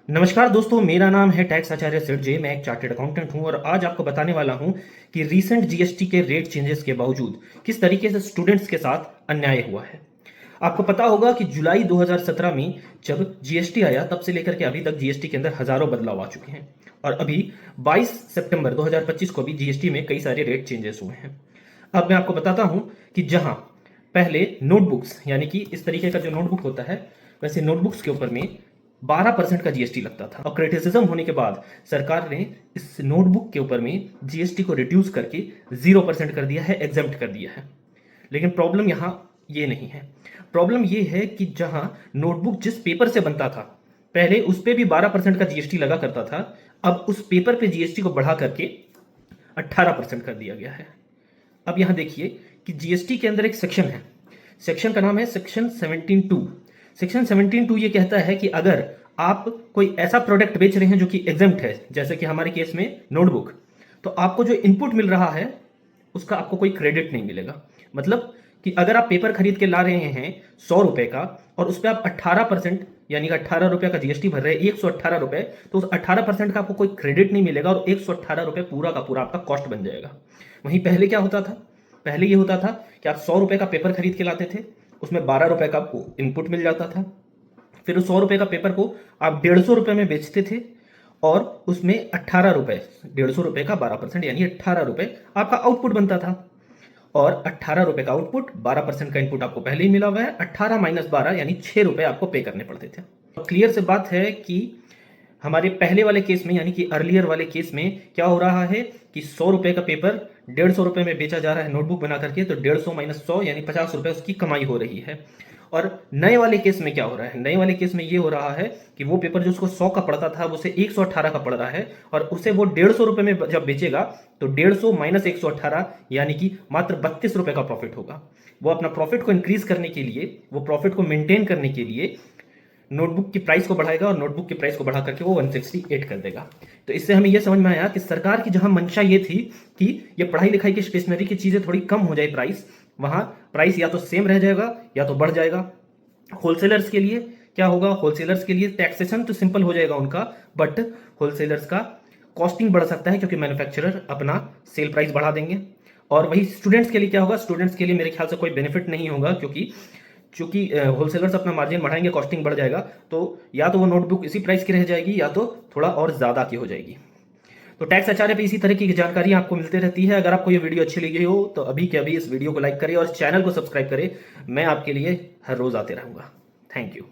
नमस्कार दोस्तों, मेरा नाम है टैक्स आचार्य सेठ जे। मैं एक चार्टेड अकाउंटेंट हूं और आज आपको बताने वाला हूं कि रीसेंट जीएसटी के रेट चेंजेस के बावजूद किस तरीके से स्टूडेंट्स के साथ अन्याय हुआ है। आपको पता होगा कि जुलाई 2017 में जब जीएसटी आया तब से लेकर के अभी तक जीएसटी के अंदर हजारों बदलाव आ चुके हैं और अभी 22 सितंबर 2025 को भी जीएसटी में कई सारे रेट चेंजेस हुए हैं। अब मैं आपको बताता हूं कि जहां पहले नोटबुक्स यानी कि इस तरीके का जो नोटबुक होता है, वैसे नोटबुक्स के ऊपर में 12% का जीएसटी लगता था और क्रिटिसिज्म होने के बाद सरकार ने इस नोटबुक के ऊपर में जीएसटी को रिड्यूस करके 0% कर दिया है, एग्जेम्प्ट कर दिया है। लेकिन प्रॉब्लम यहां ये नहीं है। प्रॉब्लम ये है कि जहां नोटबुक जिस पेपर से बनता था पहले उस पे भी 12% का जीएसटी लगा करता था, अब उस पेपर पे जीएसटी को बढ़ा करके 18% कर दिया गया है। अब यहां देखिए कि जीएसटी के अंदर एक सेक्शन है, सेक्शन का नाम है सेक्शन 17(2). सेक्शन 17(2) ये कहता है कि अगर आप कोई ऐसा प्रोडक्ट बेच रहे हैं जो कि एग्जेम्प्ट है, जैसे कि हमारे केस में नोटबुक, तो आपको जो इनपुट मिल रहा है उसका आपको कोई क्रेडिट नहीं मिलेगा। मतलब कि अगर आप पेपर खरीद के ला रहे हैं 100 रुपए का और उस पर आप 18% यानी कि 18 रुपए का जीएसटी भर रहे हैं, 118 रुपए, तो उस 18% का आपको कोई क्रेडिट नहीं मिलेगा और 118 रुपए पूरा का पूरा आपका कॉस्ट बन जाएगा। वहीं पहले क्या होता था? पहले ये होता था कि आप 100 रुपए का पेपर खरीद के लाते थे, उसमें 12 रुपए का आपको इनपुट मिल जाता था। फिर उस 100 रुपए का पेपर को आप 150 रुपए में बेचते थे और उसमें 18 रुपए, 150 रुपए का 12% यानी 18 रुपए आपका आउटपुट बनता था। और 18 रुपए का आउटपुट, 12% का इनपुट आपको पहले ही मिला हुआ है, 18 माइनस 12 यानी 6 रुपए आपको पे करने पड़ते थे। तो क्लियर से बात है कि हमारे पहले वाले केस में यानी कि अर्लियर वाले केस में क्या हो रहा है कि 100 रुपए का पेपर 150 रुपए में बेचा जा रहा है नोटबुक बना करके, तो 150 माइनस 100 यानी 50 रुपए उसकी कमाई हो रही है। और नए वाले केस में क्या हो रहा है? नए वाले केस में ये हो रहा है कि वो पेपर जो उसको 100 का पड़ता था वो उसे 118 का पड़ रहा है और उसे वो 150 रुपए में जब बेचेगा तो 150 माइनस 118 यानी कि मात्र 32 रुपए का प्रॉफिट होगा। वो अपना प्रॉफिट को इंक्रीज करने के लिए, वो प्रॉफिट को मेंटेन करने के लिए नोटबुक की प्राइस को बढ़ाएगा और नोटबुक की प्राइस को बढ़ा करके वो 168 कर देगा। तो इससे हमें यह समझ में आया कि सरकार की जहां मंशा ये थी कि ये पढ़ाई लिखाई की स्टेशनरी की चीजें थोड़ी कम हो जाए प्राइस, वहां प्राइस या तो सेम रह जाएगा या तो बढ़ जाएगा। होलसेलर्स के लिए क्या होगा? होलसेलर्स के लिए टैक्सेशन तो सिंपल हो जाएगा उनका, बट होलसेलर्स का कॉस्टिंग बढ़ सकता है क्योंकि मैन्युफैक्चरर अपना सेल प्राइस बढ़ा देंगे। और वही स्टूडेंट्स के लिए क्या होगा? स्टूडेंट्स के लिए मेरे ख्याल से कोई बेनिफिट नहीं होगा, क्योंकि चूंकि होलसेलर्स अपना मार्जिन बढ़ाएंगे, कॉस्टिंग बढ़ जाएगा, तो या तो वो नोटबुक इसी प्राइस की रह जाएगी या तो थोड़ा और ज्यादा की हो जाएगी। तो टैक्स आचार्य पे इसी तरह की जानकारी आपको मिलती रहती है। अगर आपको ये वीडियो अच्छी लगी हो तो अभी के अभी इस वीडियो को लाइक करें और चैनल को सब्सक्राइब करें। मैं आपके लिए हर रोज आते रहूंगा। Thank you.